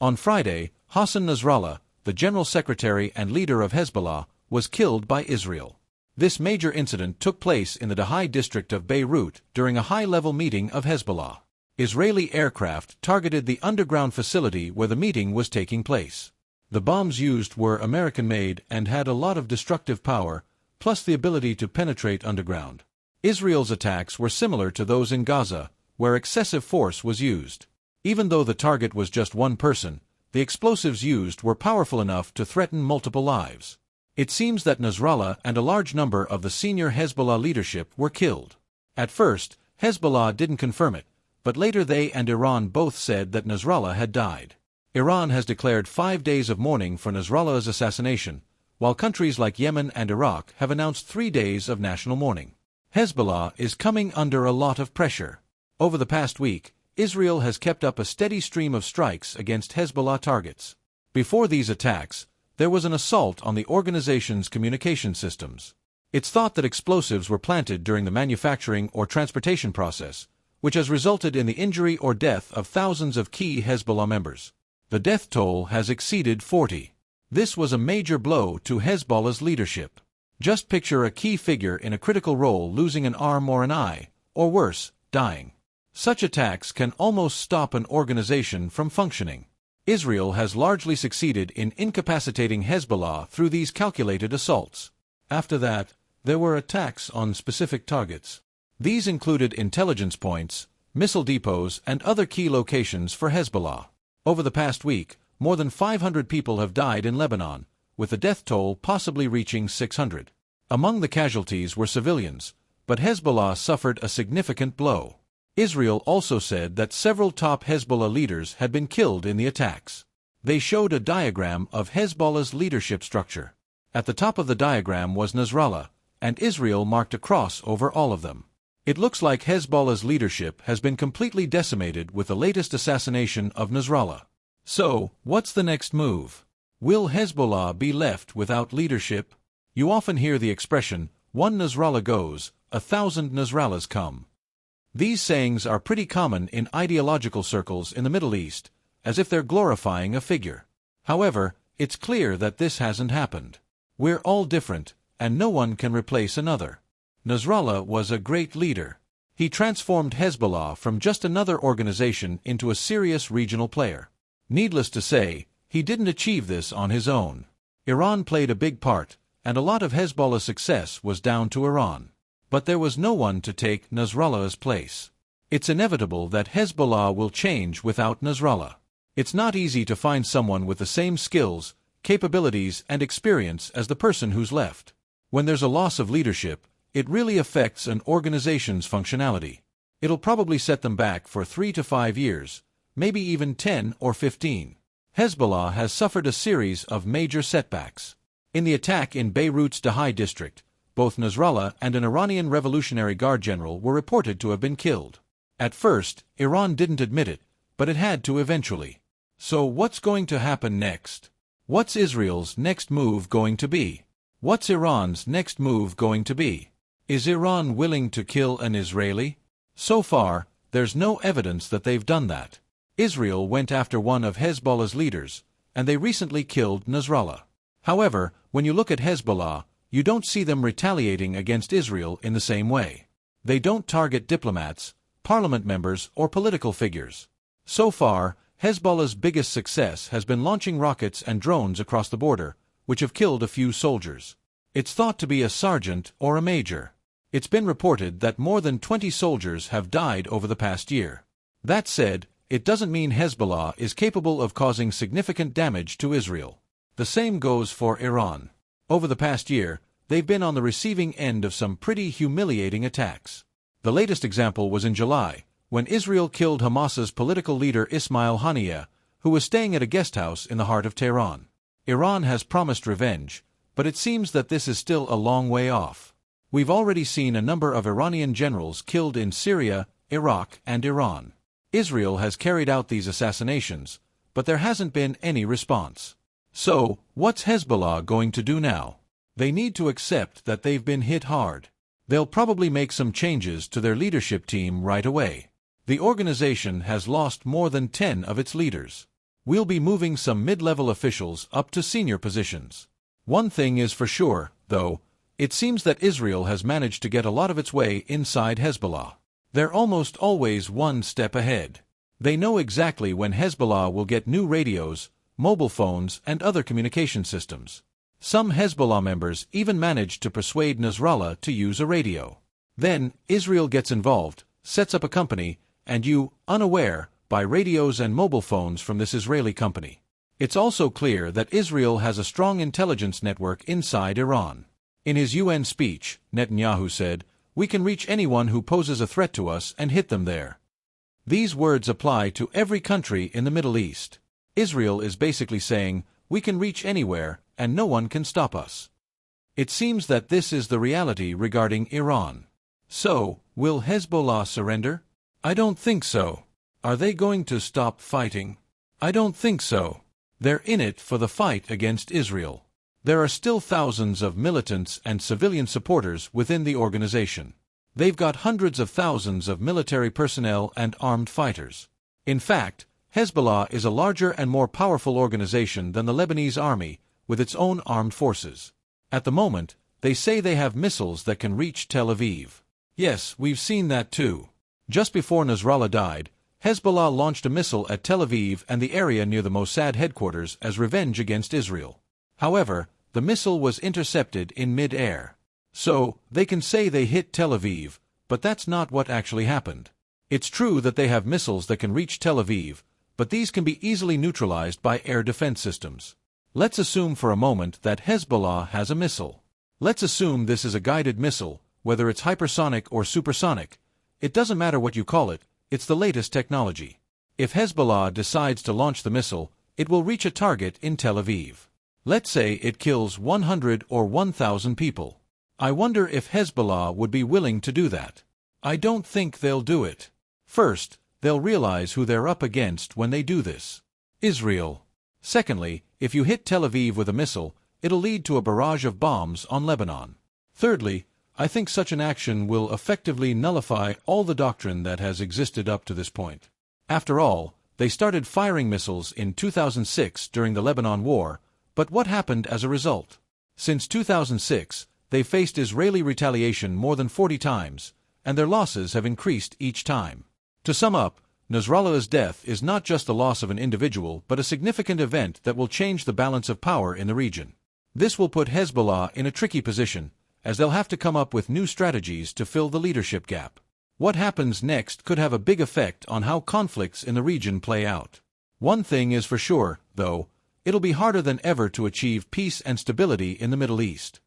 On Friday, Hassan Nasrallah, the General Secretary and leader of Hezbollah, was killed by Israel. This major incident took place in the Dahai district of Beirut during a high-level meeting of Hezbollah. Israeli aircraft targeted the underground facility where the meeting was taking place. The bombs used were American-made and had a lot of destructive power, plus the ability to penetrate underground. Israel's attacks were similar to those in Gaza, where excessive force was used. Even though the target was just one person, the explosives used were powerful enough to threaten multiple lives. It seems that Nasrallah and a large number of the senior Hezbollah leadership were killed. At first, Hezbollah didn't confirm it, but later they and Iran both said that Nasrallah had died. Iran has declared 5 days of mourning for Nasrallah's assassination, while countries like Yemen and Iraq have announced 3 days of national mourning. Hezbollah is coming under a lot of pressure. Over the past week, Israel has kept up a steady stream of strikes against Hezbollah targets. Before these attacks, there was an assault on the organization's communication systems. It's thought that explosives were planted during the manufacturing or transportation process, which has resulted in the injury or death of thousands of key Hezbollah members. The death toll has exceeded 40. This was a major blow to Hezbollah's leadership. Just picture a key figure in a critical role losing an arm or an eye, or worse, dying. Such attacks can almost stop an organization from functioning. Israel has largely succeeded in incapacitating Hezbollah through these calculated assaults. After that, there were attacks on specific targets. These included intelligence points, missile depots, and other key locations for Hezbollah. Over the past week, more than 500 people have died in Lebanon, with the death toll possibly reaching 600. Among the casualties were civilians, but Hezbollah suffered a significant blow. Israel also said that several top Hezbollah leaders had been killed in the attacks. They showed a diagram of Hezbollah's leadership structure. At the top of the diagram was Nasrallah, and Israel marked a cross over all of them. It looks like Hezbollah's leadership has been completely decimated with the latest assassination of Nasrallah. So, what's the next move? Will Hezbollah be left without leadership? You often hear the expression, "One Nasrallah goes, 1,000 Nasrallahs come." These sayings are pretty common in ideological circles in the Middle East, as if they're glorifying a figure. However, it's clear that this hasn't happened. We're all different, and no one can replace another. Nasrallah was a great leader. He transformed Hezbollah from just another organization into a serious regional player. Needless to say, he didn't achieve this on his own. Iran played a big part, and a lot of Hezbollah's success was down to Iran. But there was no one to take Nasrallah's place. It's inevitable that Hezbollah will change without Nasrallah. It's not easy to find someone with the same skills, capabilities, and experience as the person who's left. When there's a loss of leadership, it really affects an organization's functionality. It'll probably set them back for 3 to 5 years, maybe even 10 or 15. Hezbollah has suffered a series of major setbacks. In the attack in Beirut's Dahai district, both Nasrallah and an Iranian Revolutionary Guard general were reported to have been killed. At first, Iran didn't admit it, but it had to eventually. So what's going to happen next? What's Israel's next move going to be? What's Iran's next move going to be? Is Iran willing to kill an Israeli? So far, there's no evidence that they've done that. Israel went after one of Hezbollah's leaders, and they recently killed Nasrallah. However, when you look at Hezbollah, you don't see them retaliating against Israel in the same way. They don't target diplomats, parliament members, or political figures. So far, Hezbollah's biggest success has been launching rockets and drones across the border, which have killed a few soldiers. It's thought to be a sergeant or a major. It's been reported that more than 20 soldiers have died over the past year. That said, it doesn't mean Hezbollah is capable of causing significant damage to Israel. The same goes for Iran. Over the past year, they've been on the receiving end of some pretty humiliating attacks. The latest example was in July, when Israel killed Hamas's political leader Ismail Haniyeh, who was staying at a guest house in the heart of Tehran. Iran has promised revenge, but it seems that this is still a long way off. We've already seen a number of Iranian generals killed in Syria, Iraq, and Iran. Israel has carried out these assassinations, but there hasn't been any response. So, what's Hezbollah going to do now? They need to accept that they've been hit hard. They'll probably make some changes to their leadership team right away. The organization has lost more than 10 of its leaders. We'll be moving some mid-level officials up to senior positions. One thing is for sure, though, it seems that Israel has managed to get a lot of its way inside Hezbollah. They're almost always one step ahead. They know exactly when Hezbollah will get new radios, mobile phones, and other communication systems. Some Hezbollah members even managed to persuade Nasrallah to use a radio. Then, Israel gets involved, sets up a company, and you, unaware, buy radios and mobile phones from this Israeli company. It's also clear that Israel has a strong intelligence network inside Iran. In his UN speech, Netanyahu said, "We can reach anyone who poses a threat to us and hit them there." These words apply to every country in the Middle East. Israel is basically saying, we can reach anywhere, and no one can stop us. It seems that this is the reality regarding Iran. So, will Hezbollah surrender? I don't think so. Are they going to stop fighting? I don't think so. They're in it for the fight against Israel. There are still thousands of militants and civilian supporters within the organization. They've got hundreds of thousands of military personnel and armed fighters. In fact, Hezbollah is a larger and more powerful organization than the Lebanese army, with its own armed forces. At the moment, they say they have missiles that can reach Tel Aviv. Yes, we've seen that too. Just before Nasrallah died, Hezbollah launched a missile at Tel Aviv and the area near the Mossad headquarters as revenge against Israel. However, the missile was intercepted in mid-air. So, they can say they hit Tel Aviv, but that's not what actually happened. It's true that they have missiles that can reach Tel Aviv, but these can be easily neutralized by air defense systems. Let's assume for a moment that Hezbollah has a missile. Let's assume this is a guided missile, whether it's hypersonic or supersonic. It doesn't matter what you call it, it's the latest technology. If Hezbollah decides to launch the missile, it will reach a target in Tel Aviv. Let's say it kills 100 or 1,000 people. I wonder if Hezbollah would be willing to do that. I don't think they'll do it. First, they'll realize who they're up against when they do this. Israel. Secondly, if you hit Tel Aviv with a missile, it'll lead to a barrage of bombs on Lebanon. Thirdly, I think such an action will effectively nullify all the doctrine that has existed up to this point. After all, they started firing missiles in 2006 during the Lebanon War, but what happened as a result? Since 2006, they faced Israeli retaliation more than 40 times, and their losses have increased each time. To sum up, Nasrallah's death is not just the loss of an individual but a significant event that will change the balance of power in the region. This will put Hezbollah in a tricky position, as they'll have to come up with new strategies to fill the leadership gap. What happens next could have a big effect on how conflicts in the region play out. One thing is for sure, though, it'll be harder than ever to achieve peace and stability in the Middle East.